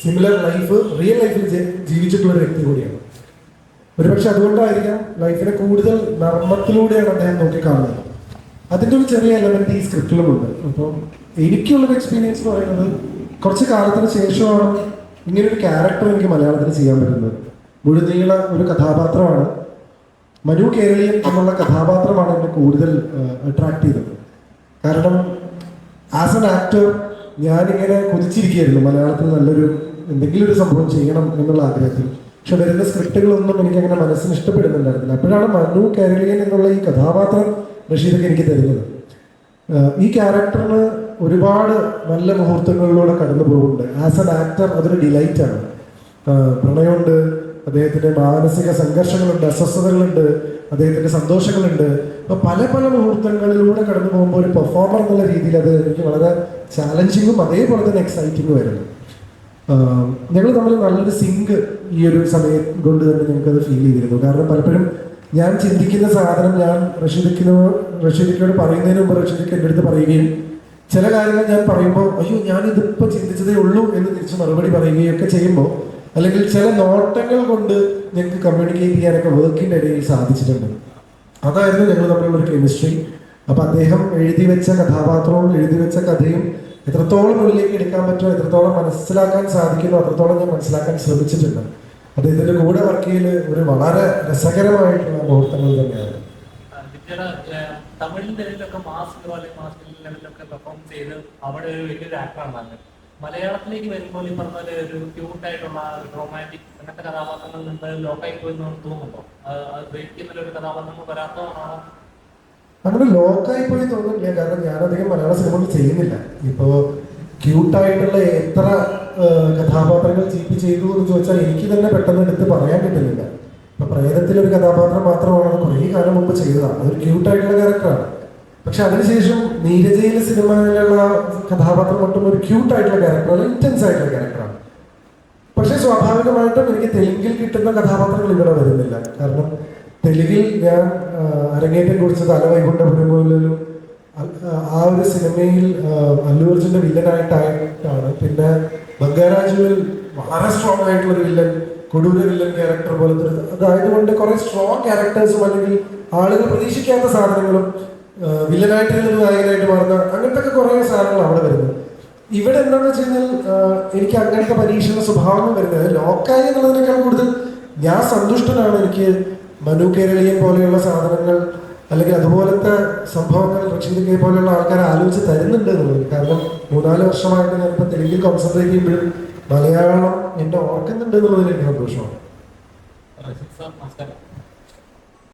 Similar life real ലൈഫിൽ ജീവിച്ചിട്ടുള്ള ഒരു വ്യക്തി കൂടിയാണ്. ഒരുപക്ഷെ അതുകൊണ്ടായിരിക്കാം ലൈഫിനെ കൂടുതൽ നർമ്മത്തിലൂടെയാണ് അദ്ദേഹം നോക്കിക്കാണുന്നത്. അതിൻ്റെ ഒരു ചെറിയ എലമെന്റ് ഈ സ്ക്രിപ്റ്റിലുമുണ്ട്. അപ്പം എനിക്കുള്ളൊരു എക്സ്പീരിയൻസ് എന്ന് പറയുന്നത് കുറച്ച് കാലത്തിന് ശേഷമാണ് ഇങ്ങനൊരു ക്യാരക്ടർ എനിക്ക് മലയാളത്തിൽ ചെയ്യാൻ പറ്റുന്നത്. മുഴുനീള ഒരു കഥാപാത്രമാണ്. മനു കേരളീയൻ എന്നുള്ള കഥാപാത്രമാണ് എന്നെ കൂടുതൽ അട്രാക്ട് ചെയ്തത്. കാരണം ആസ് എൻ ആക്ടർ ഞാനിങ്ങനെ കൊതിച്ചിരിക്കുകയായിരുന്നു മലയാളത്തിൽ നല്ലൊരു എന്തെങ്കിലും ഒരു സംഭവം ചെയ്യണം എന്നുള്ള ആഗ്രഹത്തിൽ. പക്ഷെ വരുന്ന സ്ക്രിപ്റ്റുകളൊന്നും എനിക്കങ്ങനെ മനസ്സിന് ഇഷ്ടപ്പെടുന്നുണ്ടായിരുന്നില്ല. അപ്പോഴാണ് മനു കേരളീയൻ എന്നുള്ള ഈ കഥാപാത്രം റഷീദൊക്കെ എനിക്ക് തരുന്നത്. ഈ ക്യാരക്ടറിന് ഒരുപാട് നല്ല മുഹൂർത്തങ്ങളിലൂടെ കടന്നു പോകുന്നുണ്ട്. ആസ് എൻ ആക്ടർ അതൊരു ഡിലൈറ്റാണ്. പ്രണയമുണ്ട്, അദ്ദേഹത്തിൻ്റെ മാനസിക സംഘർഷങ്ങളുണ്ട്, അസ്വസ്ഥതകളുണ്ട്, അദ്ദേഹത്തിൻ്റെ സന്തോഷങ്ങളുണ്ട്. അപ്പോൾ പല പല മുഹൂർത്തങ്ങളിലൂടെ കടന്നു പോകുമ്പോൾ ഒരു പെർഫോമർ എന്നുള്ള രീതിയിൽ അത് എനിക്ക് വളരെ ചാലഞ്ചിങ്ങും അതേപോലെ തന്നെ എക്സൈറ്റിങ്ങും ആയിരുന്നു. ഞങ്ങൾ തമ്മിൽ നല്ലൊരു സിങ്ക് ഈ ഒരു സമയം കൊണ്ട് തന്നെ ഞങ്ങൾക്കത് ഫീൽ ചെയ്തിരുന്നു. കാരണം പലപ്പോഴും ഞാൻ ചിന്തിക്കുന്ന സാധനം ഞാൻ റഷീദിക്കോട് പറയുന്നതിന് മുമ്പ് റഷീദിക്ക് എൻ്റെ അടുത്ത് പറയുകയും ചില കാര്യങ്ങൾ ഞാൻ പറയുമ്പോൾ അയ്യോ ഞാനിതിപ്പോൾ ചിന്തിച്ചതേ ഉള്ളൂ എന്ന് തിരിച്ച് മറുപടി പറയുകയൊക്കെ ചെയ്യുമ്പോൾ, അല്ലെങ്കിൽ ചില നോട്ടങ്ങൾ കൊണ്ട് ഞങ്ങൾക്ക് കമ്മ്യൂണിക്കേറ്റ് ചെയ്യാനൊക്കെ വർക്കിൻ്റെ ഇടയിൽ സാധിച്ചിട്ടുണ്ട്. അതായിരുന്നു ഞങ്ങൾ തമ്മിലുള്ള ഒരു കെമിസ്ട്രി. അപ്പം അദ്ദേഹം എഴുതി വെച്ച കഥാപാത്രവും എഴുതി വെച്ച കഥയും എത്രത്തോളം ഉള്ളിലേക്ക് എടുക്കാൻ പറ്റുമോ, എത്രത്തോളം മനസ്സിലാക്കാൻ സാധിക്കുമോ അത്രത്തോളം ഞാൻ മനസ്സിലാക്കാൻ ശ്രമിച്ചിട്ടുണ്ട്. അദ്ദേഹത്തിൻ്റെ കൂടെ വർക്ക് ചെയ്യൽ ഒരു വളരെ രസകരമായിട്ടുള്ള മുഹൂർത്തങ്ങൾ തന്നെയാണ്. തമിഴിന്റെ പെർഫോം ചെയ്ത് അവിടെ ഒരു വലിയൊരു ആക്ടറാണ്. മലയാളത്തിലേക്ക് വരുമ്പോൾ ഈ പറഞ്ഞ ഒരു ക്യൂട്ടായിട്ടുള്ള റൊമാൻറ്റിക് അങ്ങനത്തെ കഥാപാത്രങ്ങൾ നിന്ന് ലോക്കായി പോയി തോന്നുന്നുണ്ടോ? അത് ബ്രേക്ക് ചെയ്യുന്ന ഒരു കഥാപാത്രങ്ങൾ വരാത്തതാണോ? അങ്ങനെ ലോക്കായി പോയി തോന്നുന്നില്ല. കാരണം ഞാനധികം മലയാള സിനിമകൾ ചെയ്യുന്നില്ല. ഇപ്പോൾ ക്യൂട്ടായിട്ടുള്ള എത്ര കഥാപാത്രങ്ങൾ ചെയ്തു എന്ന് ചോദിച്ചാൽ എനിക്ക് തന്നെ പെട്ടെന്ന് എടുത്ത് പറയാൻ പറ്റുന്നില്ല. ഇപ്പൊ പ്രേതത്തിലൊരു കഥാപാത്രം മാത്രമാണ് കുറേ കാലം മുമ്പ് ചെയ്തതാണ്. അതൊരു ക്യൂട്ടായിട്ടുള്ള ക്യാരക്ടറാണ്. പക്ഷെ അതിനുശേഷം നീരജയിലെ സിനിമയിലുള്ള കഥാപാത്രം മറ്റും ഒരു ക്യൂട്ടായിട്ടുള്ള ക്യാരക്ടറാണ്, ഇന്റൻസ് ആയിട്ടുള്ള ക്യാരക്ടറാണ്. പക്ഷെ സ്വാഭാവികമായിട്ടും എനിക്ക് തെലുങ്കിൽ കിട്ടുന്ന കഥാപാത്രങ്ങൾ ഇവിടെ വരുന്നില്ല. കാരണം തെലുങ്കിൽ ഞാൻ അരങ്ങേറ്റം കുറിച്ചത് അലവൈകുണ്ഠപുരമൂലു ആ ഒരു സിനിമയിൽ അല്ലു അർജുന്റെ വില്ലനായിട്ടാണ്. പിന്നെ ബംഗാരാജുവിൽ വളരെ സ്ട്രോങ് ആയിട്ടുള്ള ഒരു വില്ലൻ, കൊടൂര വില്ലൻ ക്യാരക്ടർ പോലത്തെ അതായതുകൊണ്ട് കുറെ സ്ട്രോങ് ക്യാരക്ടേഴ്സും അല്ലെങ്കിൽ ആളുകൾ പ്രതീക്ഷിക്കാത്ത സാധനങ്ങളും വില്ലനായിട്ട് നായകനായിട്ട് മാറുന്ന അങ്ങനത്തെ കുറെ സാധനങ്ങൾ അവിടെ വരുന്നത്. ഇവിടെ എന്താണെന്ന് വെച്ച് കഴിഞ്ഞാൽ എനിക്ക് അങ്ങനത്തെ പരീക്ഷണ സ്വഭാവങ്ങൾ വരുന്നത് ലോക്കായി എന്നുള്ളതിനേക്കാൾ കൂടുതൽ ഞാൻ സന്തുഷ്ടനാണ്. എനിക്ക് മനു കേരളീയൻ പോലെയുള്ള സാധനങ്ങൾ അല്ലെങ്കിൽ അതുപോലത്തെ സംഭവങ്ങൾ റഷീദ് പോലെയുള്ള ആൾക്കാർ ആലോചിച്ച് തരുന്നുണ്ട് എന്നുള്ളത്. കാരണം 3-4 വർഷമായിട്ട് ഞാനിപ്പോൾ തെലുങ്കിൽ കോൺസെൻട്രേറ്റ് ചെയ്യുമ്പോഴും മലയാളം എന്നെ ഓർക്കുന്നുണ്ട് എന്നുള്ളതിൽ എനിക്ക് സന്തോഷമാണ്.